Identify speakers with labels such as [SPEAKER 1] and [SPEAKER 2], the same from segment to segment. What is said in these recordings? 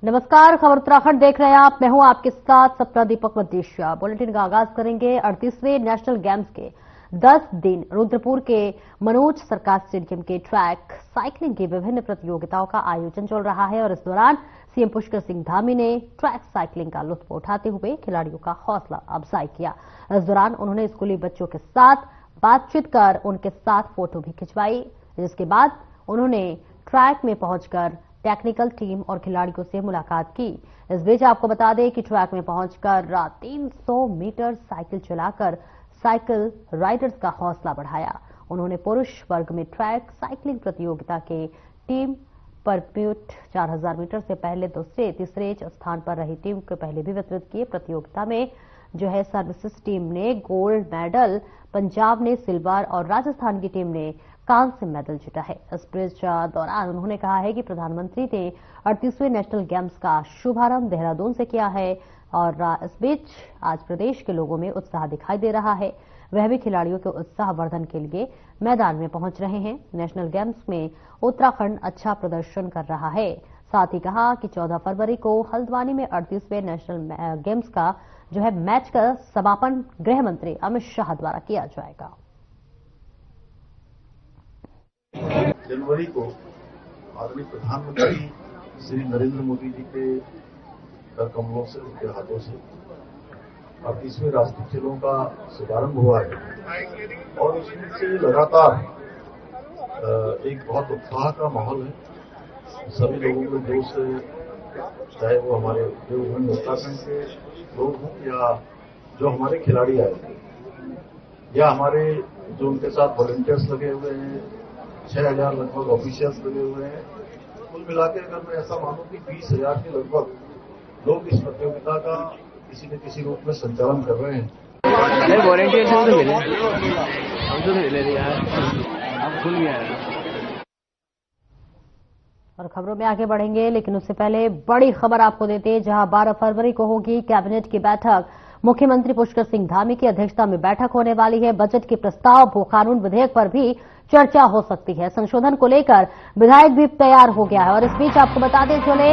[SPEAKER 1] नमस्कार, खबर उत्तराखंड देख रहे हैं आप। मैं हूं आपके साथ सपना दीपक मदेशिया। बुलेटिन का आगाज करेंगे 38वें नेशनल गेम्स के 10 दिन रुद्रपुर के मनोज सरकार स्टेडियम के ट्रैक साइकिलिंग की विभिन्न प्रतियोगिताओं का आयोजन चल रहा है और इस दौरान सीएम पुष्कर सिंह धामी ने ट्रैक साइकिलिंग का लुत्फ उठाते हुए खिलाड़ियों का हौसला अफजाई किया। इस दौरान उन्होंने स्कूली बच्चों के साथ बातचीत कर उनके साथ फोटो भी खिंचवाई, जिसके बाद उन्होंने ट्रैक में पहुंचकर टेक्निकल टीम और खिलाड़ियों से मुलाकात की। इस बीच आपको बता दें कि ट्रैक में पहुंचकर 300 मीटर साइकिल चलाकर साइकिल राइडर्स का हौसला बढ़ाया। उन्होंने पुरुष वर्ग में ट्रैक साइकिलिंग प्रतियोगिता के टीम परप्यूट 4000 मीटर से पहले दूसरे तीसरे स्थान पर रही टीम को पहले भी वितरित किए। प्रतियोगिता में सर्विसेज टीम ने गोल्ड मेडल, पंजाब ने सिल्वर और राजस्थान की टीम ने कांस्य मेडल जीता है। इस ब्रिज दौरान उन्होंने कहा है कि प्रधानमंत्री ने 38वें नेशनल गेम्स का शुभारंभ देहरादून से किया है और इस बीच आज प्रदेश के लोगों में उत्साह दिखाई दे रहा है। वह भी खिलाड़ियों के उत्साह वर्धन के लिए मैदान में पहुंच रहे हैं। नेशनल गेम्स में उत्तराखंड अच्छा प्रदर्शन कर रहा है। साथ ही कहा कि 14 फरवरी को हल्द्वानी में 38वें नेशनल गेम्स का मैच का समापन गृह मंत्री अमित शाह द्वारा किया जाएगा।
[SPEAKER 2] जनवरी को आदरणीय प्रधानमंत्री श्री नरेंद्र मोदी जी के कर कमलों से, उनके हाथों से 38वें राष्ट्रीय खेलों का शुभारंभ हुआ है और उसमें से लगातार एक बहुत उत्साह का माहौल है। सभी लोगों में जोश से, चाहे वो हमारे देवभूमि उत्तराखंड के लोग हों या जो हमारे खिलाड़ी आए थे या हमारे जो उनके साथ वॉलंटियर्स लगे हुए हैं, 6000 लगभग ऑफिशियल्स लगे हुए हैं। कुल मिलाकर अगर मैं ऐसा मानूं कि 20,000 के लगभग लोग इस प्रतियोगिता का किसी न किसी रूप में संचालन कर रहे हैं।
[SPEAKER 3] वॉलंटियर्स तो मिले, हम तो मिले यार, अब खुल गया है।
[SPEAKER 1] और खबरों में आगे बढ़ेंगे, लेकिन उससे पहले बड़ी खबर आपको देते हैं, जहां 12 फरवरी को होगी कैबिनेट की बैठक। मुख्यमंत्री पुष्कर सिंह धामी की अध्यक्षता में बैठक होने वाली है। बजट के प्रस्ताव, भू कानून विधेयक पर भी चर्चा हो सकती है। संशोधन को लेकर विधायक भी तैयार हो गया है और इस बीच आपको बताते चले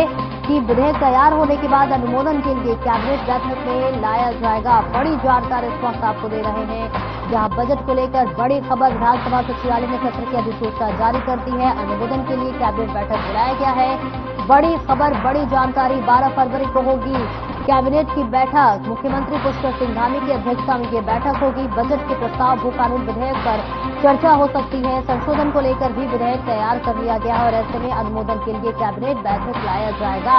[SPEAKER 1] कि विधेयक तैयार होने के बाद अनुमोदन के लिए कैबिनेट बैठक में लाया जाएगा। बड़ी जानकारी इस वक्त आपको दे रहे हैं, जहां बजट को लेकर बड़ी खबर। विधानसभा सचिवालय ने सत्र की अधिसूचना जारी कर दी है। अनुमोदन के लिए कैबिनेट बैठक बुलाया गया है। बड़ी खबर, बड़ी जानकारी। 12 फरवरी को होगी कैबिनेट की बैठक। मुख्यमंत्री पुष्कर सिंह धामी की अध्यक्षता में यह बैठक होगी। बजट के प्रस्ताव, भू कानून विधेयक पर चर्चा हो सकती है। संशोधन को लेकर भी विधेयक तैयार कर लिया गया है और ऐसे में अनुमोदन के लिए कैबिनेट बैठक लाया जाएगा।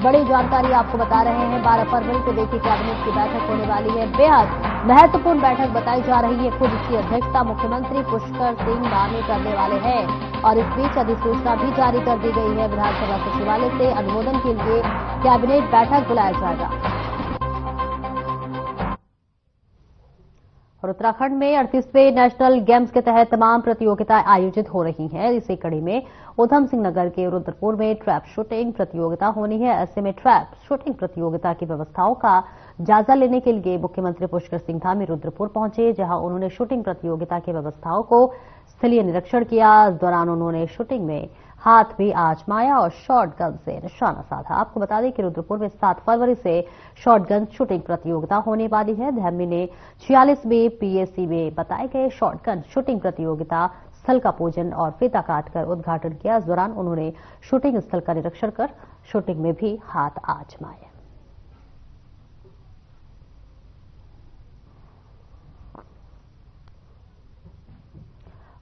[SPEAKER 1] बड़ी जानकारी आपको बता रहे हैं। 12 फरवरी को देखिए कैबिनेट की बैठक होने वाली है। बेहद महत्वपूर्ण बैठक बताई जा रही है। खुद इसकी अध्यक्षता मुख्यमंत्री पुष्कर सिंह धामी करने वाले हैं और इस बीच अधिसूचना भी जारी कर दी गई है। विधानसभा सचिवालय से अनुमोदन के लिए कैबिनेट बैठक बुलाया जाएगा। और उत्तराखंड में 38वें नेशनल गेम्स के तहत तमाम प्रतियोगिताएं आयोजित हो रही हैं। इसी कड़ी में उधम सिंह नगर के रुद्रपुर में ट्रैप शूटिंग प्रतियोगिता होनी है। ऐसे में ट्रैप शूटिंग प्रतियोगिता की व्यवस्थाओं का जायजा लेने के लिए मुख्यमंत्री पुष्कर सिंह धामी रुद्रपुर पहुंचे, जहां उन्होंने शूटिंग प्रतियोगिता की व्यवस्थाओं को स्थलीय निरीक्षण किया। इस दौरान उन्होंने शूटिंग में हाथ भी आजमाया और शॉर्ट गन से निशाना साधा। आपको बता दें कि रुद्रपुर में 7 फरवरी से शॉर्ट गन शूटिंग प्रतियोगिता होने वाली है। धामी ने 46वें पीएसी में बताए गए शॉर्ट गन शूटिंग प्रतियोगिता स्थल का पूजन और फीता काटकर उद्घाटन किया। इस दौरान उन्होंने शूटिंग स्थल का निरीक्षण कर शूटिंग में भी हाथ आजमाए।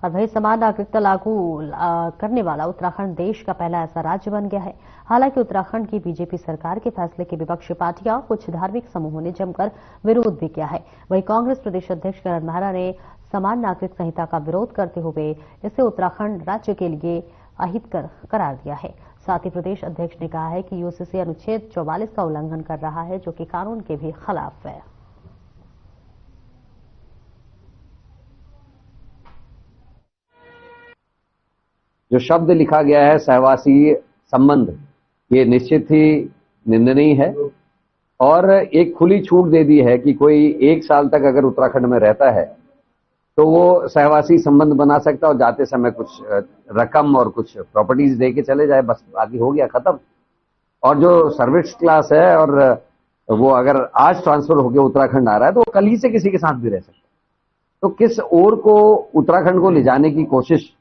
[SPEAKER 1] और वही समान नागरिकता लागू करने वाला उत्तराखंड देश का पहला ऐसा राज्य बन गया है। हालांकि उत्तराखंड की बीजेपी सरकार के फैसले के विपक्षी पार्टियां, कुछ धार्मिक समूहों ने जमकर विरोध भी किया है। वहीं कांग्रेस प्रदेश अध्यक्ष करण मेहरा ने समान नागरिक संहिता का विरोध करते हुए इसे उत्तराखंड राज्य के लिए अहितकर करार दिया है। साथ ही प्रदेश अध्यक्ष ने कहा है कि यूसीसी अनुच्छेद 44 का उल्लंघन कर रहा है, जो कि कानून के भी खिलाफ है।
[SPEAKER 4] जो शब्द लिखा गया है सहवासी संबंध, ये निश्चित ही निंदनीय है और एक खुली छूट दे दी है कि कोई 1 साल तक अगर उत्तराखंड में रहता है तो वो सहवासी संबंध बना सकता है और जाते समय कुछ रकम और कुछ प्रॉपर्टीज दे के चले जाए, बस आगे हो गया, खत्म। और जो सर्विस क्लास है और वो अगर आज ट्रांसफर होकर उत्तराखंड आ रहा है तो वो कल ही से किसी के साथ भी रह सकता है। तो किस ओर को उत्तराखंड को ले जाने की कोशिश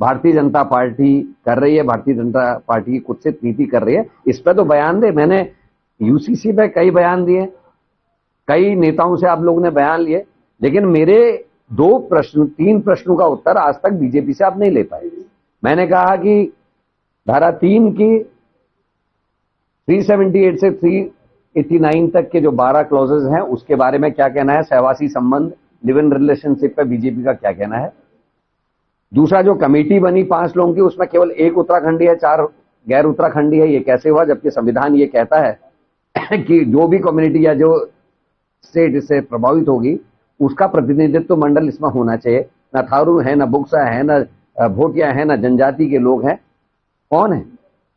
[SPEAKER 4] भारतीय जनता पार्टी कर रही है, भारतीय जनता पार्टी की कुत्सित नीति कर रही है, इस पर तो बयान दे। मैंने यूसीसी पे कई बयान दिए, कई नेताओं से आप लोगों ने बयान लिए, लेकिन मेरे 3 प्रश्नों का उत्तर आज तक बीजेपी से आप नहीं ले पाए। मैंने कहा कि धारा 3 की 378 से 389 तक के जो 12 क्लॉजेज हैं उसके बारे में क्या कहना है, सहवासी संबंध, लिव इन रिलेशनशिप पे बीजेपी का क्या कहना है। दूसरा, जो कमेटी बनी 5 लोगों की, उसमें केवल 1 उत्तराखंडी है, 4 गैर उत्तराखंडी है, ये कैसे हुआ, जबकि संविधान ये कहता है कि जो भी कम्युनिटी या जो स्टेट इससे प्रभावित होगी उसका प्रतिनिधित्व मंडल इसमें होना चाहिए। न थारू है, न बुक्सा है, न भोटिया है, न जनजाति के लोग हैं, कौन है।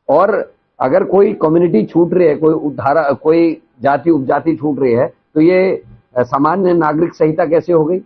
[SPEAKER 4] और अगर कोई कम्युनिटी छूट रही है, कोई जाति उपजाति छूट रही है, तो ये सामान्य नागरिक संहिता कैसे हो गई।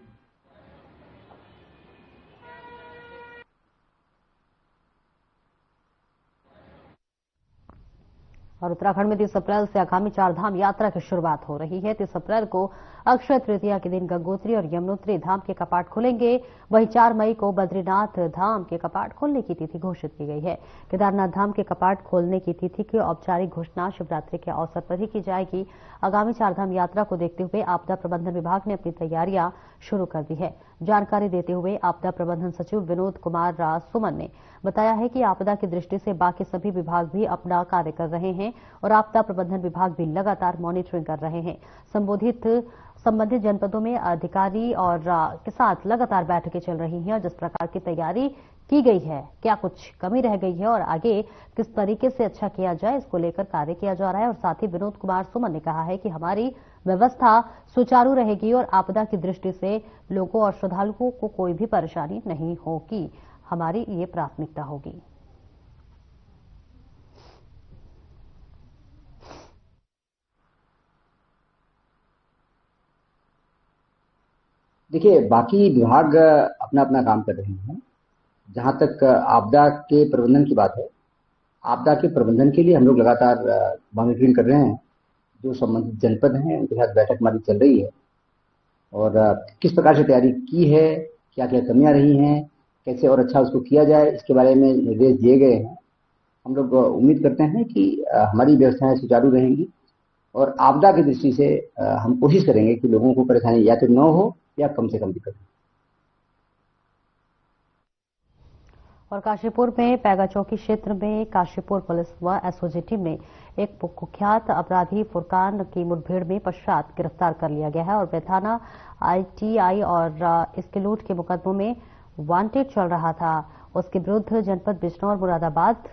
[SPEAKER 1] और उत्तराखंड में 30 अप्रैल से आगामी 4 धाम यात्रा की शुरुआत हो रही है। 30 अप्रैल को अक्षय तृतीया के दिन गंगोत्री और यमुनोत्री धाम के कपाट खुलेंगे। वहीं 4 मई को बद्रीनाथ धाम के कपाट खोलने की तिथि घोषित की गई है। केदारनाथ धाम के कपाट खोलने की तिथि की औपचारिक घोषणा शिवरात्रि के अवसर पर ही की जाएगी। आगामी 4 धाम यात्रा को देखते हुए आपदा प्रबंधन विभाग ने अपनी तैयारियां शुरू कर दी है। जानकारी देते हुए आपदा प्रबंधन सचिव विनोद कुमार सुमन ने बताया है कि आपदा की दृष्टि से बाकी सभी विभाग भी अपना कार्य कर रहे हैं और आपदा प्रबंधन विभाग भी लगातार मॉनिटरिंग कर रहे हैं। संबंधित जनपदों में अधिकारी और के साथ लगातार बैठकें चल रही हैं और जिस प्रकार की तैयारी की गई है, क्या कुछ कमी रह गई है और आगे किस तरीके से अच्छा किया जाए, इसको लेकर कार्य किया जा रहा है। और साथ ही विनोद कुमार सुमन ने कहा है कि हमारी व्यवस्था सुचारू रहेगी और आपदा की दृष्टि से लोगों और श्रद्धालुओं को कोई भी परेशानी नहीं होगी, हमारी ये प्राथमिकता होगी।
[SPEAKER 5] देखिए, बाकी विभाग अपना अपना काम कर रहे हैं। जहां तक आपदा के प्रबंधन की बात है, आपदा के प्रबंधन के लिए हम लोग लगातार मॉनिटरिंग कर रहे हैं। जो संबंधित जनपद हैं उनके साथ बैठक हमारी चल रही है और किस प्रकार से तैयारी की है, क्या क्या कमियां रही हैं, कैसे और अच्छा उसको किया जाए, इसके बारे में निर्देश दिए गए हैं। हम लोग उम्मीद करते हैं कि हमारी व्यवस्थाएं सुचारू रहेंगी और आपदा की दृष्टि से हम कोशिश करेंगे कि लोगों को परेशानी या तो न हो या कम से कम दिक्कत हो।
[SPEAKER 1] और काशीपुर में पैगा चौकी क्षेत्र में काशीपुर पुलिस व एसओजी टीम ने एक कुख्यात अपराधी फुरकान की मुठभेड़ में पश्चात गिरफ्तार कर लिया गया है और बेथाना आईटीआई और इसके लूट के मुकदमों में वांटेड चल रहा था। उसके विरुद्ध जनपद बिजनौर, मुरादाबाद,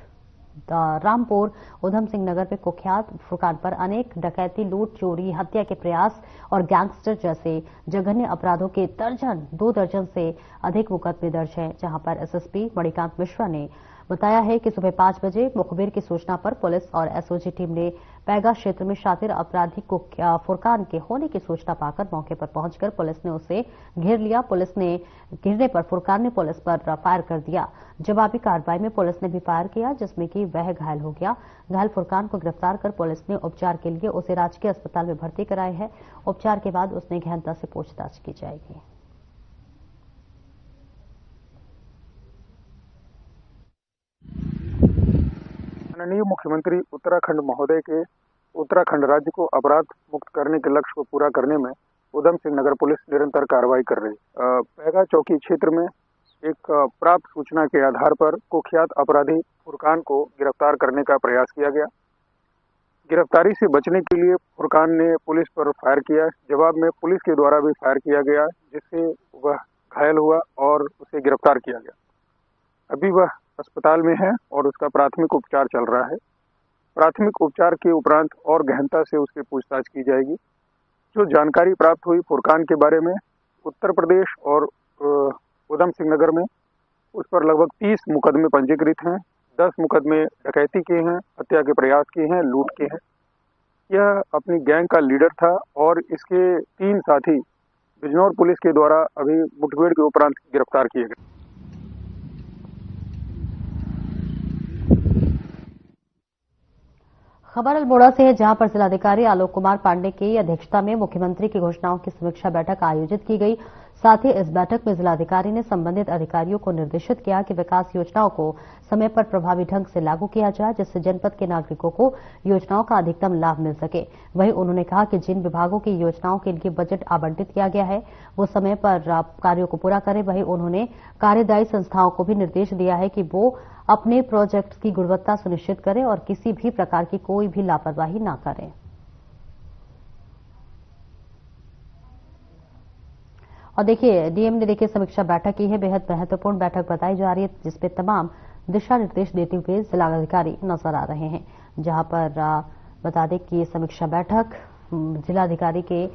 [SPEAKER 1] रामपुर, उधम सिंह नगर में कुख्यात फुरकान पर अनेक डकैती, लूट, चोरी, हत्या के प्रयास और गैंगस्टर जैसे जघन्य अपराधों के 2 दर्जन से अधिक मुकदमे दर्ज हैं। जहां पर एसएसपी मणिकांत मिश्रा ने बताया है कि सुबह 5 बजे मुखबिर की सूचना पर पुलिस और एसओजी टीम ने पैगा क्षेत्र में शातिर अपराधी को फुरकान के होने की सूचना पाकर मौके पर पहुंचकर पुलिस ने उसे घेर लिया। पुलिस ने घेरने पर फुरकान ने पुलिस पर फायर कर दिया। जवाबी कार्रवाई में पुलिस ने भी फायर किया, जिसमें कि वह घायल हो गया। घायल फुरकान को गिरफ्तार कर पुलिस ने उपचार के लिए उसे राजकीय अस्पताल में भर्ती कराया है। उपचार के बाद उसने गहनता से पूछताछ की जाएगी।
[SPEAKER 6] माननीय मुख्यमंत्री उत्तराखंड महोदय के उत्तराखंड राज्य को अपराध मुक्त करने के लक्ष्य को पूरा करने में उधम सिंह नगर पुलिस निरंतर कार्रवाई कर रही है। पैगा चौकी क्षेत्र में एक प्राप्त सूचना के आधार पर कुख्यात अपराधी फुरकान को गिरफ्तार करने का प्रयास किया गया। गिरफ्तारी से बचने के लिए फुरकान ने पुलिस पर फायर किया। जवाब में पुलिस के द्वारा भी फायर किया गया, जिससे वह घायल हुआ और उसे गिरफ्तार किया गया। अभी वह अस्पताल में है और उसका प्राथमिक उपचार चल रहा है। प्राथमिक उपचार के उपरांत और गहनता से उसकी पूछताछ की जाएगी। जो जानकारी प्राप्त हुई फुरकान के बारे में, उत्तर प्रदेश और उधम सिंह नगर में उस पर लगभग 30 मुकदमे पंजीकृत हैं। 10 मुकदमे डकैती के हैं, हत्या के प्रयास के हैं, लूट के हैं। यह अपनी गैंग का लीडर था और इसके 3 साथी बिजनौर पुलिस के द्वारा अभी मुठभेड़ के उपरांत गिरफ्तार किए गए।
[SPEAKER 1] खबर अल्मोड़ा से है, जहां पर जिलाधिकारी आलोक कुमार पांडे की अध्यक्षता में मुख्यमंत्री की घोषणाओं की समीक्षा बैठक आयोजित की गई। साथ ही इस बैठक में जिलाधिकारी ने संबंधित अधिकारियों को निर्देशित किया कि विकास योजनाओं को समय पर प्रभावी ढंग से लागू किया जाए, जिससे जनपद के नागरिकों को योजनाओं का अधिकतम लाभ मिल सके। वहीं उन्होंने कहा कि जिन विभागों की योजनाओं के लिए बजट आवंटित किया गया है वो समय पर कार्यों को पूरा करें। वहीं उन्होंने कार्यदायी संस्थाओं को भी निर्देश दिया है कि वो अपने प्रोजेक्ट की गुणवत्ता सुनिश्चित करें और किसी भी प्रकार की कोई भी लापरवाही न करें। और देखिए, डीएम ने देखिए समीक्षा बैठक की है, बेहद महत्वपूर्ण बैठक बताई जा रही है, जिसपे तमाम दिशा निर्देश देते हुए जिलाधिकारी नजर आ रहे हैं। जहां पर बता दें कि ये समीक्षा बैठक जिलाधिकारी के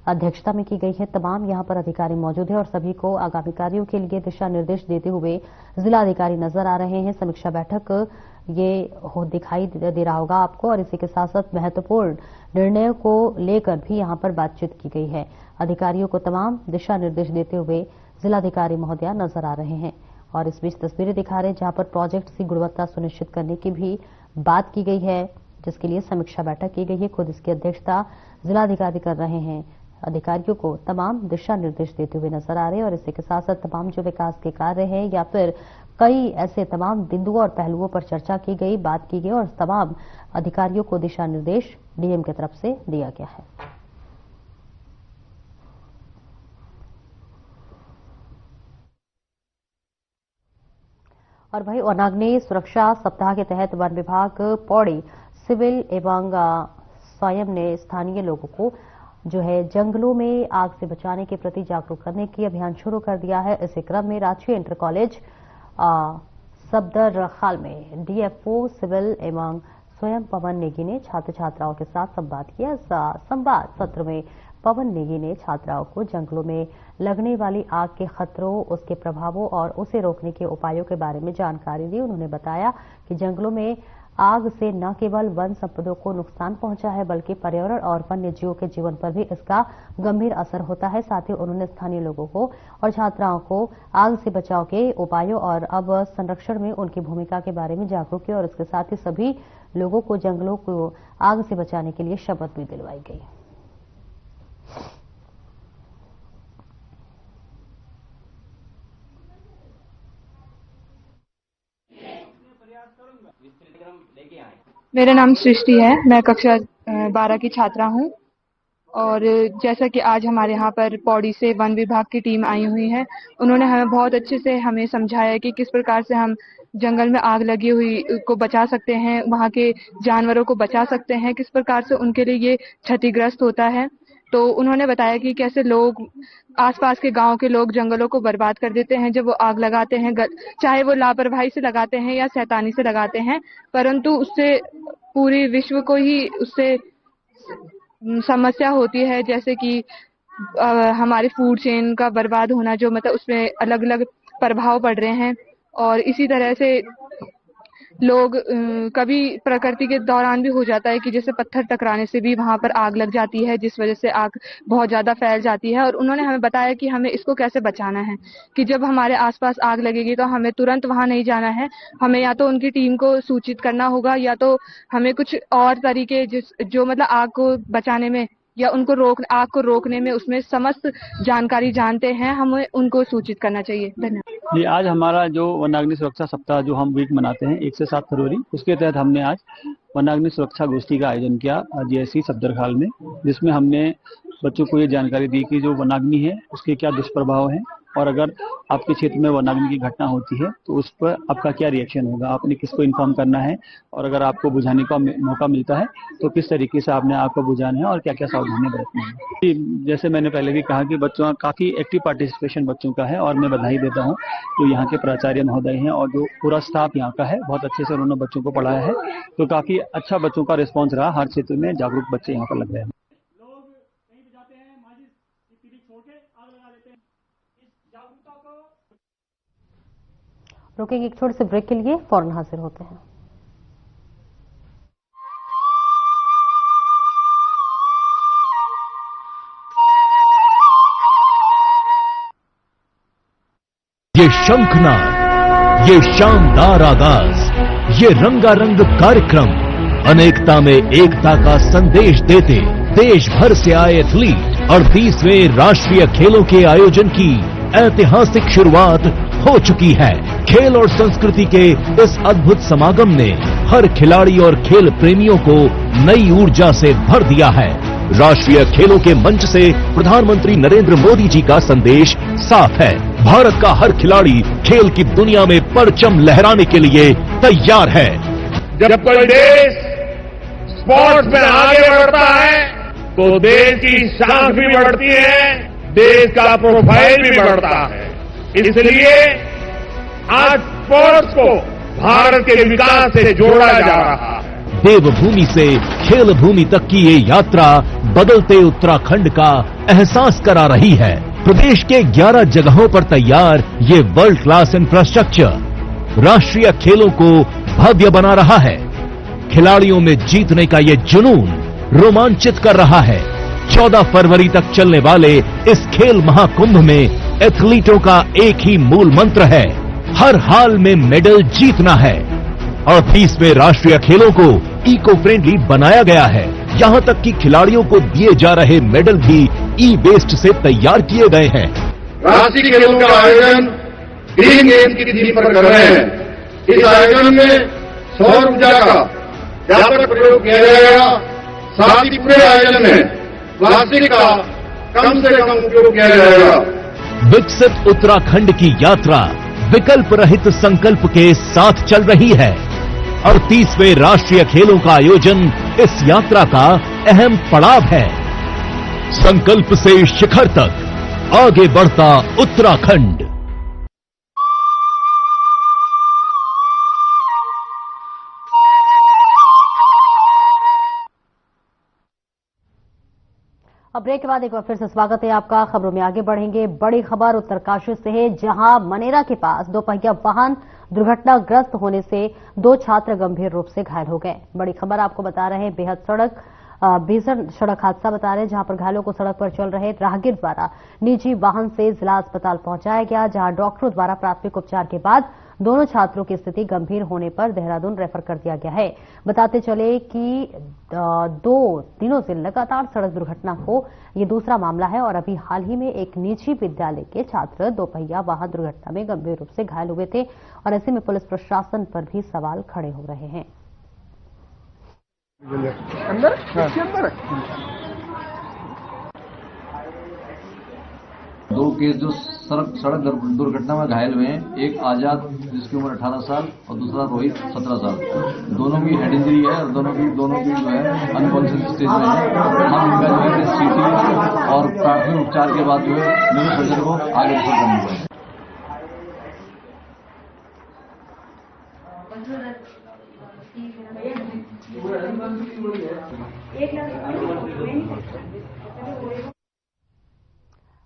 [SPEAKER 1] अध्यक्षता में की गई है। तमाम यहां पर अधिकारी मौजूद है और सभी को आगामी कार्यों के लिए दिशा निर्देश देते हुए जिलाधिकारी नजर आ रहे हैं। समीक्षा बैठक ये दिखाई दे रहा होगा आपको, और इसी के साथ साथ महत्वपूर्ण निर्णयों को लेकर भी यहां पर बातचीत की गई है। अधिकारियों को तमाम दिशा निर्देश देते हुए जिलाधिकारी महोदया नजर आ रहे हैं। और इस बीच तस्वीरें दिखा रहे हैं जहां पर प्रोजेक्ट की गुणवत्ता सुनिश्चित करने की भी बात की गई है, जिसके लिए समीक्षा बैठक की गई है। खुद इसकी अध्यक्षता जिलाधिकारी कर रहे हैं। अधिकारियों को तमाम दिशा निर्देश देते हुए नजर आ रहे हैं। और इसी के साथ साथ तमाम जो विकास के कार्य हैं या फिर कई ऐसे तमाम बिंदुओं और पहलुओं पर चर्चा की गई, बात की गई और तमाम अधिकारियों को दिशा निर्देश डीएम की तरफ से दिया गया है। और वहीं वनाग्नि सुरक्षा सप्ताह के तहत वन विभाग पौड़ी सिविल एवं स्वयं ने स्थानीय लोगों को जो है जंगलों में आग से बचाने के प्रति जागरूक करने की अभियान शुरू कर दिया है। इसी क्रम में राजकीय इंटर कॉलेज सफदर खाल में डीएफओ सिविल एवं स्वयं पवन नेगी ने छात्र छात्राओं के साथ संवाद किया। संवाद सत्र में पवन नेगी ने छात्राओं को जंगलों में लगने वाली आग के खतरों, उसके प्रभावों और उसे रोकने के उपायों के बारे में जानकारी दी। उन्होंने बताया कि जंगलों में आग से न केवल वन संपदा को नुकसान पहुंचा है, बल्कि पर्यावरण और वन्य जीवों के जीवन पर भी इसका गंभीर असर होता है। साथ ही उन्होंने स्थानीय लोगों को और छात्राओं को आग से बचाव के उपायों और अब संरक्षण में उनकी भूमिका के बारे में जागरूक किया और इसके साथ ही सभी लोगों को जंगलों को आग से बचाने के लिए शपथ भी दिलवाई गई।
[SPEAKER 7] मेरा नाम सृष्टि है, मैं कक्षा 12 की छात्रा हूँ। और जैसा कि आज हमारे यहाँ पर पौड़ी से वन विभाग की टीम आई हुई है, उन्होंने हमें बहुत अच्छे से हमें समझाया कि किस प्रकार से हम जंगल में आग लगी हुई को बचा सकते हैं, वहाँ के जानवरों को बचा सकते हैं, किस प्रकार से उनके लिए ये क्षतिग्रस्त होता है। तो उन्होंने बताया कि कैसे लोग आसपास के गांव के लोग जंगलों को बर्बाद कर देते हैं जब वो आग लगाते हैं, चाहे वो लापरवाही से लगाते हैं या शैतानी से लगाते हैं, परंतु उससे पूरी विश्व को ही उससे समस्या होती है। जैसे कि हमारी फूड चेन का बर्बाद होना, जो मतलब उसमें अलग अलग प्रभाव पड़ रहे हैं। और इसी तरह से लोग कभी प्रकृति के दौरान भी हो जाता है कि जैसे पत्थर टकराने से भी वहां पर आग लग जाती है, जिस वजह से आग बहुत ज्यादा फैल जाती है। और उन्होंने हमें बताया कि हमें इसको कैसे बचाना है, कि जब हमारे आसपास आग लगेगी तो हमें तुरंत वहां नहीं जाना है, हमें या तो उनकी टीम को सूचित करना होगा या तो हमें कुछ और तरीके जो मतलब आग को बचाने में या उनको आग को रोकने में उसमें समस्त जानकारी जानते हैं, हमें उनको सूचित करना चाहिए। धन्यवाद।
[SPEAKER 8] ये आज हमारा जो वनाग्नि सुरक्षा सप्ताह जो हम वीक मनाते हैं 1 से 7 फरवरी, उसके तहत हमने आज वनाग्नि सुरक्षा गोष्ठी का आयोजन किया जेएससी सफदरखाल में, जिसमें हमने बच्चों को ये जानकारी दी कि जो वनाग्नि है उसके क्या दुष्प्रभाव हैं और अगर आपके क्षेत्र में वनाग्नि की घटना होती है तो उस पर आपका क्या रिएक्शन होगा, आपने किसको इन्फॉर्म करना है और अगर आपको बुझाने का मौका मिलता है तो किस तरीके से आपने आग को बुझाना है और क्या क्या सावधानियां बरतनी है। जैसे मैंने पहले भी कहा कि बच्चों काफी एक्टिव पार्टिसिपेशन बच्चों का है और मैं बधाई देता हूँ जो यहाँ के प्राचार्य महोदय हैं और जो पूरा स्टाफ यहाँ का है, बहुत अच्छे से उन्होंने बच्चों को पढ़ाया है। तो काफी अच्छा बच्चों का रिस्पॉन्स रहा, हर क्षेत्र में जागरूक बच्चे यहाँ पर लग रहे हैं।
[SPEAKER 1] रुकेंगे एक छोटे से ब्रेक के लिए, फौरन हाजिर होते हैं।
[SPEAKER 9] ये शंखनाद, ये शानदार आगाज, ये रंगारंग कार्यक्रम अनेकता में एकता का संदेश देते देश भर से आए एथलीट 38वें राष्ट्रीय खेलों के आयोजन की ऐतिहासिक शुरुआत हो चुकी है। खेल और संस्कृति के इस अद्भुत समागम ने हर खिलाड़ी और खेल प्रेमियों को नई ऊर्जा से भर दिया है। राष्ट्रीय खेलों के मंच से प्रधानमंत्री नरेंद्र मोदी जी का संदेश साफ है। भारत का हर खिलाड़ी खेल की दुनिया में परचम लहराने के लिए तैयार है।
[SPEAKER 10] जब कोई देश स्पोर्ट्स में आगे बढ़ता है तो देश की शान भी बढ़ती है, देश का प्रोफाइल भी बढ़ता है। इसलिए आज स्पोर्ट्स को भारत के विकास से जोड़ा जा रहा है।
[SPEAKER 9] देवभूमि से खेल भूमि तक की ये यात्रा बदलते उत्तराखंड का एहसास करा रही है। प्रदेश के 11 जगहों पर तैयार ये वर्ल्ड क्लास इंफ्रास्ट्रक्चर राष्ट्रीय खेलों को भव्य बना रहा है। खिलाड़ियों में जीतने का ये जुनून रोमांचित कर रहा है। 14 फरवरी तक चलने वाले इस खेल महाकुंभ में एथलीटों का एक ही मूल मंत्र है, हर हाल में मेडल जीतना है। 38वें राष्ट्रीय खेलों को इको फ्रेंडली बनाया गया है। यहाँ तक कि खिलाड़ियों को दिए जा रहे मेडल भी ई वेस्ट से तैयार किए गए हैं।
[SPEAKER 10] राष्ट्रीय खेलों का आयोजन ग्रीन गेम्स की थीम पर कर रहे हैं। इस आयोजन में सौर ऊर्जा का व्यापक प्रयोग किया जाएगा। साथ ही पूरे आयोजन में प्लास्टिक का कम से कम उपयोग किया जाएगा।
[SPEAKER 9] विकसित उत्तराखंड की यात्रा विकल्प रहित संकल्प के साथ चल रही है। 38वें राष्ट्रीय खेलों का आयोजन इस यात्रा का अहम पड़ाव है। संकल्प से शिखर तक आगे बढ़ता उत्तराखंड।
[SPEAKER 1] अब ब्रेक के बाद एक बार फिर से स्वागत है आपका। खबरों में आगे बढ़ेंगे। बड़ी खबर उत्तरकाशी से है, जहां मनेरा के पास दोपहिया वाहन दुर्घटनाग्रस्त होने से 2 छात्र गंभीर रूप से घायल हो गए। बड़ी खबर आपको बता रहे हैं, भीषण सड़क हादसा बता रहे हैं, जहां पर घायलों को सड़क पर चल रहे राहगीर द्वारा निजी वाहन से जिला अस्पताल पहुंचाया गया, जहां डॉक्टरों द्वारा प्राथमिक उपचार के बाद दोनों छात्रों की स्थिति गंभीर होने पर देहरादून रेफर कर दिया गया है। बताते चले कि 2 दिनों से लगातार सड़क दुर्घटना को ये दूसरा मामला है और अभी हाल ही में एक निजी विद्यालय के छात्र दोपहिया वाहन दुर्घटना में गंभीर रूप से घायल हुए थे और ऐसे में पुलिस प्रशासन पर भी सवाल खड़े हो रहे हैं।
[SPEAKER 11] दो केस जो सड़क दुर्घटना में घायल हुए हैं, एक आजाद जिसकी उम्र 18 साल और दूसरा रोहित 17 साल। दोनों की हेड इंजरी है और दोनों की जो है अनकॉन्शियस स्टेज में है। हम इनका जो है सीटी और प्राथमिक उपचार के बाद जो है न्यूरो सर्जन को आगे रेफर करना पड़ेगा।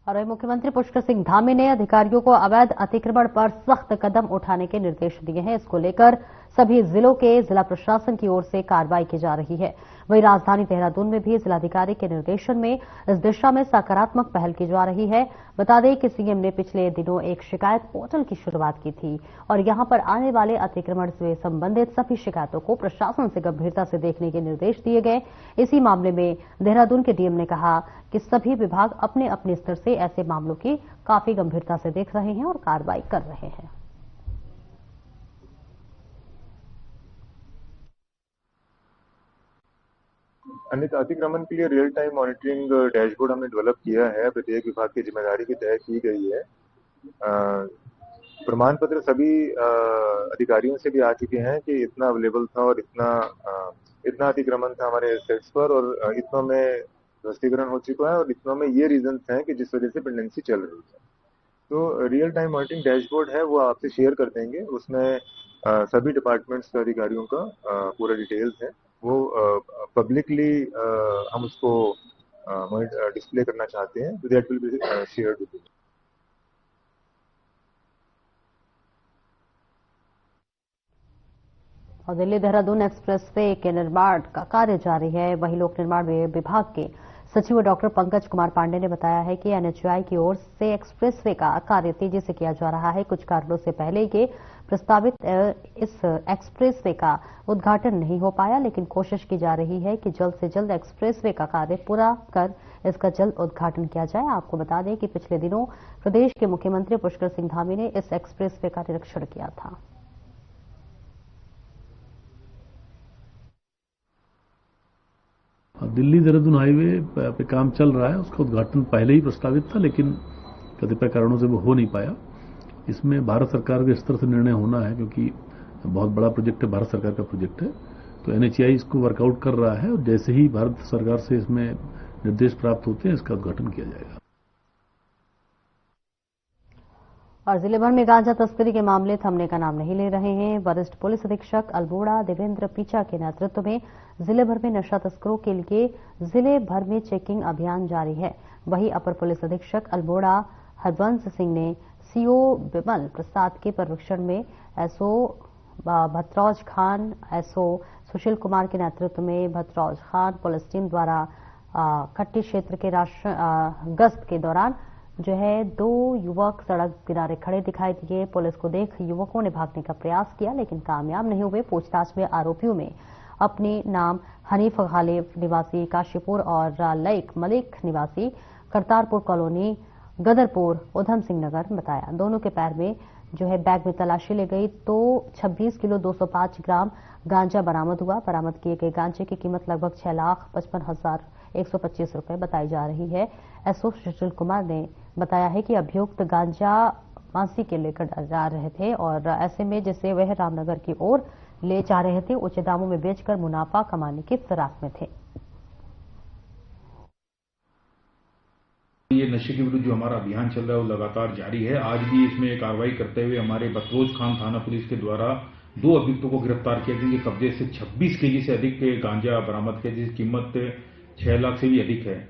[SPEAKER 1] और मुख्यमंत्री पुष्कर सिंह धामी ने अधिकारियों को अवैध अतिक्रमण पर सख्त कदम उठाने के निर्देश दिए हैं। इसको लेकर सभी जिलों के जिला प्रशासन की ओर से कार्रवाई की जा रही है। वहीं राजधानी देहरादून में भी जिलाधिकारी के निर्देशन में इस दिशा में सकारात्मक पहल की जा रही है। बता दें कि सीएम ने पिछले दिनों एक शिकायत पोर्टल की शुरुआत की थी और यहां पर आने वाले अतिक्रमण से संबंधित सभी शिकायतों को प्रशासन से गंभीरता से देखने के निर्देश दिए गए। इसी मामले में देहरादून के डीएम ने कहा कि सभी विभाग अपने अपने स्तर से ऐसे मामलों की काफी गंभीरता से देख रहे हैं और कार्रवाई कर रहे हैं।
[SPEAKER 12] अन्यथा अतिक्रमण के लिए रियल टाइम मॉनिटरिंग डैशबोर्ड हमने डेवलप किया है। प्रत्येक विभाग की जिम्मेदारी की तय की गई है। प्रमाण पत्र सभी अधिकारियों से भी आ चुके हैं कि इतना अवेलेबल था और इतना अतिक्रमण था हमारे सेट्स पर और इतना में ध्वस्तीकरण हो चुका है और इतना में ये रीजन हैं कि जिस वजह से पेंडेंसी चल रही है। तो रियल टाइम मॉनिटरिंग डैशबोर्ड है वो आपसे शेयर कर देंगे। उसमें सभी डिपार्टमेंट्स के अधिकारियों का पूरा डिटेल्स है। वो पब्लिकली हम उसको डिस्प्ले करना चाहते हैं। That will be shared with you.
[SPEAKER 1] और दिल्ली देहरादून एक्सप्रेसवे के निर्माण का कार्य जारी है। वहीं लोक निर्माण विभाग के सचिव डॉक्टर पंकज कुमार पांडे ने बताया है कि एनएचएआई की ओर से एक्सप्रेसवे का कार्य तेजी से किया जा रहा है। कुछ कारणों से पहले के प्रस्तावित इस एक्सप्रेसवे का उद्घाटन नहीं हो पाया, लेकिन कोशिश की जा रही है कि जल्द से जल्द एक्सप्रेसवे का कार्य पूरा कर इसका जल्द उद्घाटन किया जाए। आपको बता दें कि पिछले दिनों प्रदेश के मुख्यमंत्री पुष्कर सिंह धामी ने इस एक्सप्रेसवे का निरीक्षण किया था।
[SPEAKER 13] दिल्ली देहरादून हाईवे पे काम चल रहा है, उसका उद्घाटन पहले ही प्रस्तावित था, लेकिन कतिपय कारणों से वो हो नहीं पाया। इसमें भारत सरकार के स्तर से निर्णय होना है, क्योंकि बहुत बड़ा प्रोजेक्ट है, भारत सरकार का प्रोजेक्ट है। तो एनएचएआई इसको वर्कआउट कर रहा है और जैसे ही भारत सरकार से इसमें निर्देश प्राप्त होते हैं इसका उद्घाटन किया जाएगा।
[SPEAKER 1] और जिले भर में गांजा तस्करी के मामले थमने का नाम नहीं ले रहे हैं। वरिष्ठ पुलिस अधीक्षक अल्मोड़ा देवेंद्र पीचा के नेतृत्व में जिले भर में नशा तस्करों के लिए जिले भर में चेकिंग अभियान जारी है। वहीं अपर पुलिस अधीक्षक अल्मोड़ा हरवंश सिंह ने सीओ विमल प्रसाद के पर्यवेक्षण में एसओ भतरौज खान, एसओ सुशील कुमार के नेतृत्व में भतरौज खान पुलिस टीम द्वारा कट्टी क्षेत्र के गश्त के दौरान जो है 2 युवक सड़क किनारे खड़े दिखाई दिए। पुलिस को देख युवकों ने भागने का प्रयास किया, लेकिन कामयाब नहीं हुए। पूछताछ में आरोपियों में अपने नाम हनीफ गालिब निवासी काशीपुर और लईक मलिक निवासी करतारपुर कॉलोनी गदरपुर उधम सिंह नगर बताया। दोनों के पैर में जो है बैग में तलाशी ली गई तो 26 किलो 205 ग्राम गांजा बरामद हुआ। बरामद किए गए गांजे की कीमत लगभग 6,55,125 रुपए बताई जा रही है। एसओ सुशील कुमार ने बताया है कि अभियुक्त गांजा मासी के लेकर जा रहे थे और ऐसे में जिसे वह रामनगर की ओर ले जा रहे थे, उच्च दामों में बेचकर मुनाफा कमाने की फिराक में थे।
[SPEAKER 14] ये नशे के विरुद्ध जो हमारा अभियान चल रहा है वो लगातार जारी है। आज भी इसमें कार्रवाई करते हुए हमारे भतरौज खान थाना पुलिस के द्वारा 2 अभियुक्तों को गिरफ्तार किया, जिनके कब्जे से 26 केजी से अधिक गांजा बरामद किया, जिसकी कीमत 6 लाख से भी अधिक है।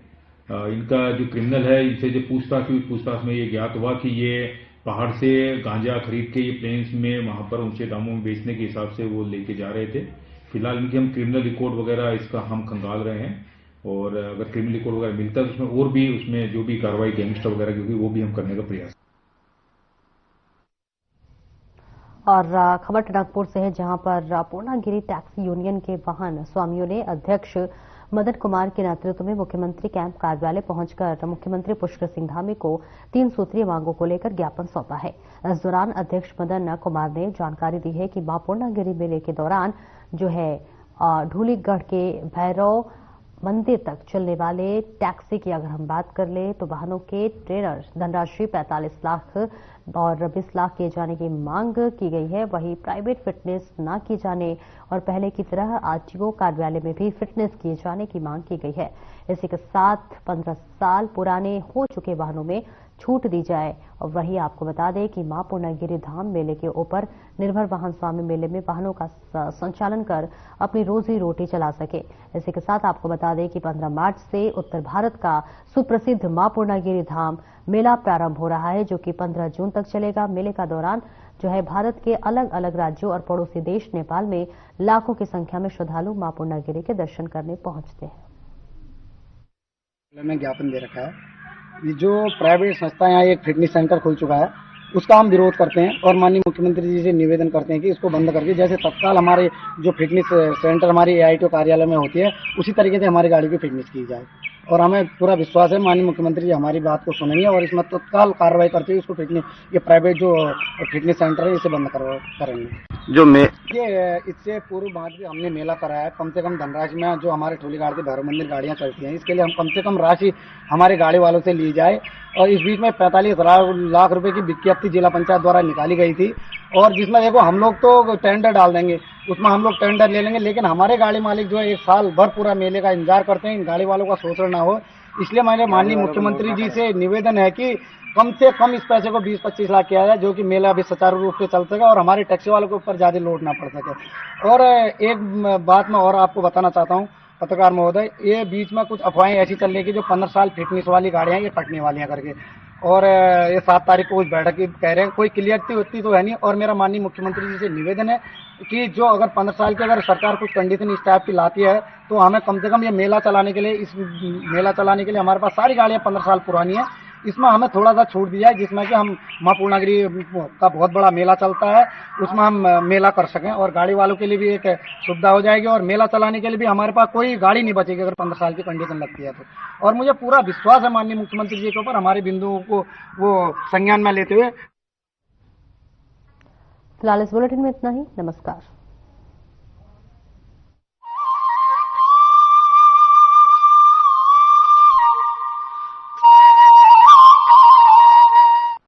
[SPEAKER 14] इनका जो क्रिमिनल है, इनसे जो पूछताछ हुई, पूछताछ में ये ज्ञात हुआ कि ये पहाड़ से गांजा खरीद के ये प्लेन्स में वहां पर ऊंचे दामों में बेचने के हिसाब से वो लेके जा रहे थे। फिलहाल इनके हम क्रिमिनल रिकॉर्ड वगैरह इसका हम खंगाल रहे हैं और अगर क्रिमिनल रिकॉर्ड वगैरह मिलता है तो उसमें और भी उसमें जो भी कार्रवाई गैंगस्टर वगैरह की होगी वो भी हम करने का प्रयास।
[SPEAKER 1] और खबर टनकपुर से है, जहां पर पूर्णागिरी टैक्सी यूनियन के वाहन स्वामियों ने अध्यक्ष मदन कुमार के नेतृत्व में मुख्यमंत्री कैंप कार्यालय पहुंचकर मुख्यमंत्री पुष्कर सिंह धामी को 3 सूत्रीय मांगों को लेकर ज्ञापन सौंपा है। इस दौरान अध्यक्ष मदन कुमार ने जानकारी दी है कि मां पूर्णागिरी मेले के दौरान जो है ढूलीगढ़ के भैरव मंदिर तक चलने वाले टैक्सी की अगर हम बात कर ले तो वाहनों के ट्रेनर धनराशि 45 लाख और 20 लाख किए जाने की मांग की गई है। वहीं प्राइवेट फिटनेस न किए जाने और पहले की तरह आरटीओ कार्यालय में भी फिटनेस किए जाने की मांग की गई है। इसी के साथ 15 साल पुराने हो चुके वाहनों में छूट दी जाए। और वहीं आपको बता दें कि मां पूर्णागिरी धाम मेले के ऊपर निर्भर वाहन स्वामी मेले में वाहनों का संचालन कर अपनी रोजी रोटी चला सके। इसी के साथ आपको बता दें कि 15 मार्च से उत्तर भारत का सुप्रसिद्ध मां पूर्णागिरी धाम मेला प्रारंभ हो रहा है, जो कि 15 जून तक चलेगा। मेले का दौरान जो है भारत के अलग अलग राज्यों और पड़ोसी देश नेपाल में लाखों की संख्या में श्रद्धालु मां पूर्णागिरी के दर्शन करने पहुंचते हैं।
[SPEAKER 15] में ज्ञापन दे रखा है, ये जो प्राइवेट संस्था यहाँ एक फिटनेस सेंटर खुल चुका है उसका हम विरोध करते हैं और माननीय मुख्यमंत्री जी से निवेदन करते हैं कि इसको बंद करके जैसे तत्काल हमारे जो फिटनेस सेंटर हमारी एआईटीओ कार्यालय में होती है उसी तरीके से हमारी गाड़ी की फिटनेस की जाए। और हमें पूरा विश्वास है माननीय मुख्यमंत्री जी हमारी बात को सुनेंगे और इसमें तत्काल कार्रवाई करते हुए इसको फिटनेस ये प्राइवेट जो फिटनेस सेंटर है इसे बंद करेंगे।
[SPEAKER 16] जो
[SPEAKER 15] ये इससे पूर्व बाद भी हमने मेला कराया है। कम से कम धनराशि में जो हमारे ठोलीगढ़ के भैरव मंदिर गाड़ियां चलती हैं, इसके लिए हम कम से कम राशि हमारे गाड़ी वालों से ली जाए। और इस बीच में 45 लाख रुपए की विज्ञप्ति जिला पंचायत द्वारा निकाली गई थी और जिसमें देखो हम लोग तो टेंडर डाल देंगे, उसमें हम लोग टेंडर ले लेंगे, लेकिन हमारे गाड़ी मालिक जो है 1 साल भर पूरा मेले का इंतजार करते हैं। इन गाड़ी वालों का शोषण ना हो, इसलिए मैंने माननीय मुख्यमंत्री जी से निवेदन है कि कम से कम इस पैसे को 20-25 लाख किया जाए, जो कि मेला भी सुचारू रूप से चल सके और हमारे टैक्सी वालों के ऊपर ज्यादा लोड ना पड़ सके। और एक बात मैं और आपको बताना चाहता हूँ पत्रकार महोदय, ये बीच में कुछ अफवाहें ऐसी चल रही कि जो 15 साल फिटनेस वाली गाड़ियां ये कटने वाली हैं करके। और ये 7 तारीख को उस बैठक की कह रहे हैं, कोई क्लियरिटी होती तो है नहीं। और मेरा माननीय मुख्यमंत्री जी से निवेदन है कि जो अगर 15 साल की अगर सरकार कुछ कंडीशन इस टाइप की लाती है तो हमें कम से कम ये मेला चलाने के लिए, इस मेला चलाने के लिए हमारे पास सारी गाड़ियां 15 साल पुरानी है, इसमें हमें थोड़ा सा छूट दिया है, जिसमें कि हम मां पूर्णागिरी का बहुत बड़ा मेला चलता है, उसमें हम मेला कर सकें और गाड़ी वालों के लिए भी एक सुविधा हो जाएगी और मेला चलाने के लिए भी हमारे पास कोई गाड़ी नहीं बचेगी अगर 15 साल की कंडीशन लगती है तो। और मुझे पूरा विश्वास है माननीय मुख्यमंत्री जी के ऊपर, हमारे बिंदुओं को वो संज्ञान में लेते हुए।
[SPEAKER 1] फिलहाल इस बुलेटिन में इतना ही। नमस्कार।